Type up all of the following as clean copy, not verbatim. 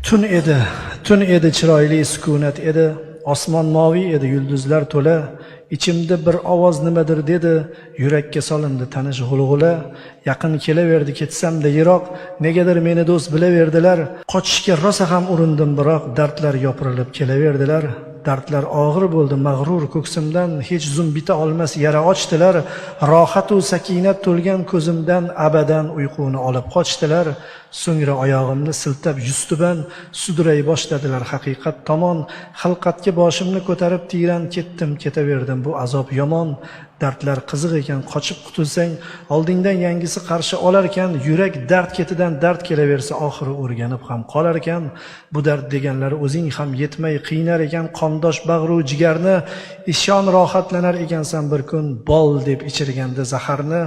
Tun edi, chiroyli sukunat edi, osmon moviy edi, yulduzlar to'la. Ichimda bir ovoz nimadir dedi, yurakka solindi tanish g'ulg'ula. Yaqin kelaverdi, ketsam-da yiroq, negadir meni do'st bilaverdilar. Qochishga rosa ham urindim, biroq dardlar yopirilib kelaverdilar. Dardlar og'ir bo'ldi mag'rur ko'ksimdan, hech zum bita olmas yara ochdilar. Rohat u sakinat to'lgan ko'zimdan abadan uyquni olib qochdilar. So'ngra oyog'imni siltab yuztuban suduray boshladilar haqiqat tomon. Xilqatga boshimni ko'tarib tiyran ketdim, ketaverdim, bu azob yomon. Dardlar qiziq ekan, qochib qutulsang oldingdan yangisi qarshi olarkan. Yurak dard ketidan dard kelaversa oxiri o'rganib ham qolarkan. Bu dard deganlari o'zing ham yetmay qiynar ekan, qondosh bag'ru jigarni. Ishon rohatlanar ekansan bir kun, bol deb ichirganda zaharni.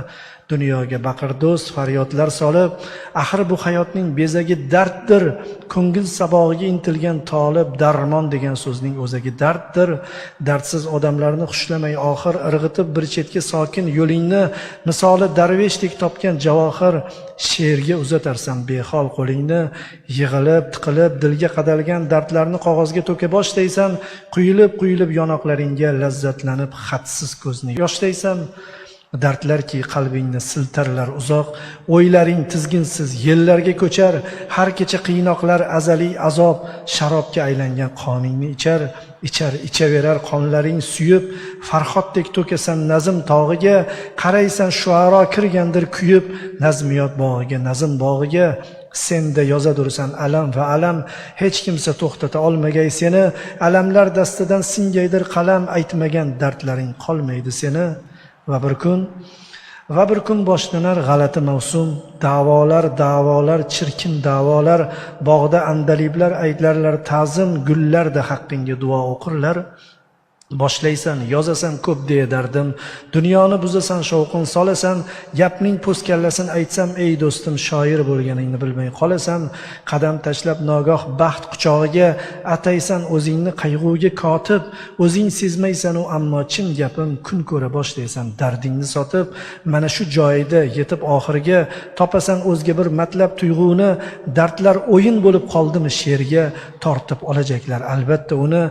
Dunyoga baqir do'st faryodlar solib, axir bu hayotning bezagi darddir. Ko'ngil sabog'iga intilgan tolib, darmon degan so'zning o'zagi darddir. Dardsiz odamlarni xushlamay oxir, irg'itib bir chetga sokin yo'lingni, misoli darveshdek topgan javohir. She'rga uzatarsan behol qo'lingni, yig'ilib, tiqilib dilga qadalgan dardlarni qog'ozga to'ka boshlaysan. Quyilib yonoqlaringga lazzatlanib xatsiz ko'zni yoshlaysan. Dardlarki qalbingni siltarlar uzoq, o'ylaring tizginsiz yillarga ko'char. Har kecha qiynoqlar azaliy azob, sharobga aylangan qoningni ichaverar qonlaring suyib. Farhoddek to'kasan nazm tog'iga, qaraysan shuaro kirgandir kuyib. Nazmiyot bog'iga, nazm bog'iga, senda yozadursan alam va alam. Hech kimsa to'xtata olmagay seni, alamlar dastidan singaydir qalam. Aytmagan dardlaring qolmaydi seni. Va bir kun boshlanar g'alati mavsum, da'volar, chirkin da'volar. Bog'da andaliblar aytlarlar ta'zim, gullarda haqqingga duo o'qirlar. Boshlaysan, yozasan ko'p deya dardim, dunyoni buzasan, shovqin solasan. Gapning po'skallasini aytsam, ey do'stim, shoir bo'lganingni bilmay qolasan. Qadam tashlab nogoh baxt quchog'iga, ataysan o'zingni qayg'uga kotib. O'zing sezmaysan u ammo chin gapim, kun ko'ra boshlaysan dardingni sotib. Mana shu joyida yetib oxiriga, topasan o'zga bir matlab tuyg'uni. Dardlar o'yin bo'lib qoldimi she'rga, tortib olajaklar albatta uni.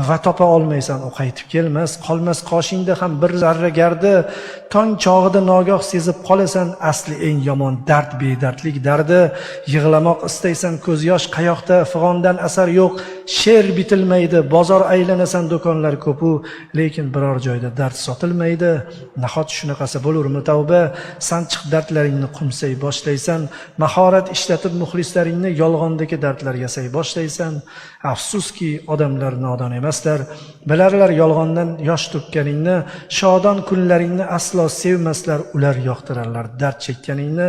Va topa olmaysan u kelmas, qolmas qoshingda ham bir zarra gardi. Tong chog'ida nogoh sezib qolasan, asli eng yomon dard bedardlik dardi. Yig'lamoq istaysan, ko'z yosh qayoqda, fig'ondan asar yo'q, she'r bitilmaydi. Bozor aylanasan, do'konlar ko'pu, lekin biror joyda dard sotilmaydi. Nahot shunaqasi bo'lurmi tavba? Sanchiq dardlaringni qumsay boshlaysan, mahorat ishlatib muxlislaringni yolg'ondagi dardlar yasay boshlaysan. Afsuski odamlar nodon emaslar, bilarlar yolg'ondan yosh to'kkaningni. Shodon kunlaringni aslo sevmaslar, ular yoqtirarlar dard chekkaningni.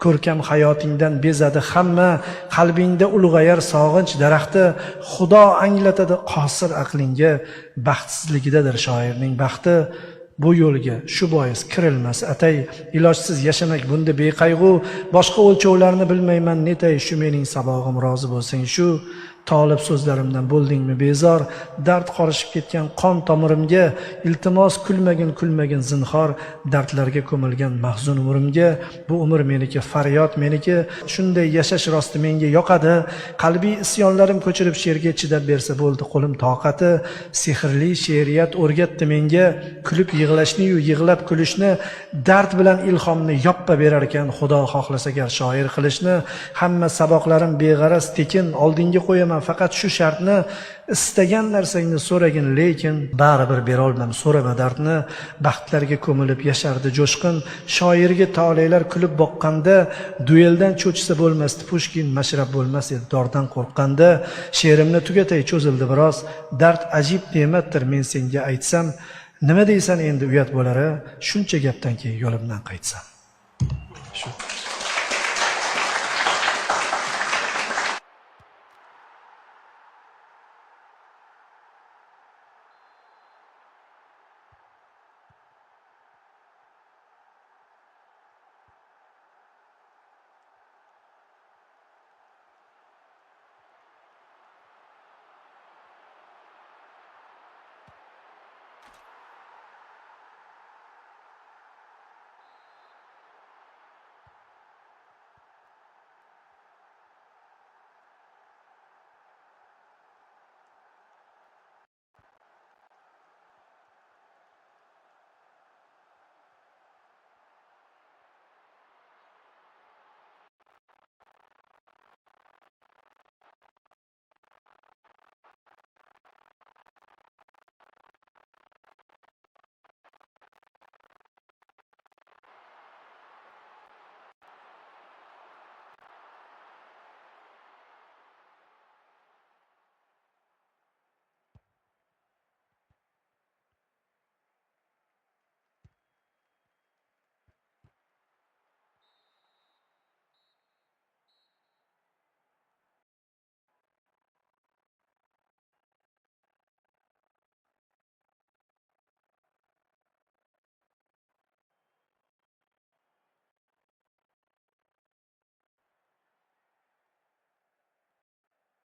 Ko'rkam hayotingdan bezadi hamma, qalbingda ulg'ayar sog'inch daraxti. Xudo anglatadi qosir aqlingga, baxtsizligidadir shoirning baxti. Bu yo'lga shu bois kirilmas atay, ilojsiz yashamak bunda beqayg'u. Boshqa o'lchovlarni bilmayman netay, shu mening sabog'im rozi bo'lsang shu. Tolib so'zlarimdan bo'ldingmi bezor, dard qorishib ketgan qon tomirimga. Iltimos kulmagin zinhor, dardlarga ko'milgan mahzun umrimga. Bu umr meniki, faryod meniki, shunday yashash rosti menga yoqadi. Qalbiy isyonlarim ko'chirib she'rga chidab bersa bo'ldi qo'lim toqati. Sehrli she'riyat o'rgatdi menga, kulib yig'lashni yu yig'lab kulishni. Dard bilan ilhomni yoppa berar ekan, Xudo xohlasa gar shoir qilishni. Hamma saboqlarim beg'araz tekin, oldinga qo'yaman faqat shu shartni. Istagan narsangni so'ragin, lekin baribir berolmam, so'rama dardni. Baxtlarga ko'milib yashardi jo'shqin, shoirga tolelar kulib boqqanda. Dueldan cho'chsa bo'lmasdi Pushkin, mashrab bo'lmas edi dordan qo'rqqanda. She'rimni tugatay, cho'zildi biroz, dard ajib ne'matdir men senga aytsam. Nima deysan endi uyat bo'lar-a, shuncha gapdan keyin yo'limdan qaytsam. Shu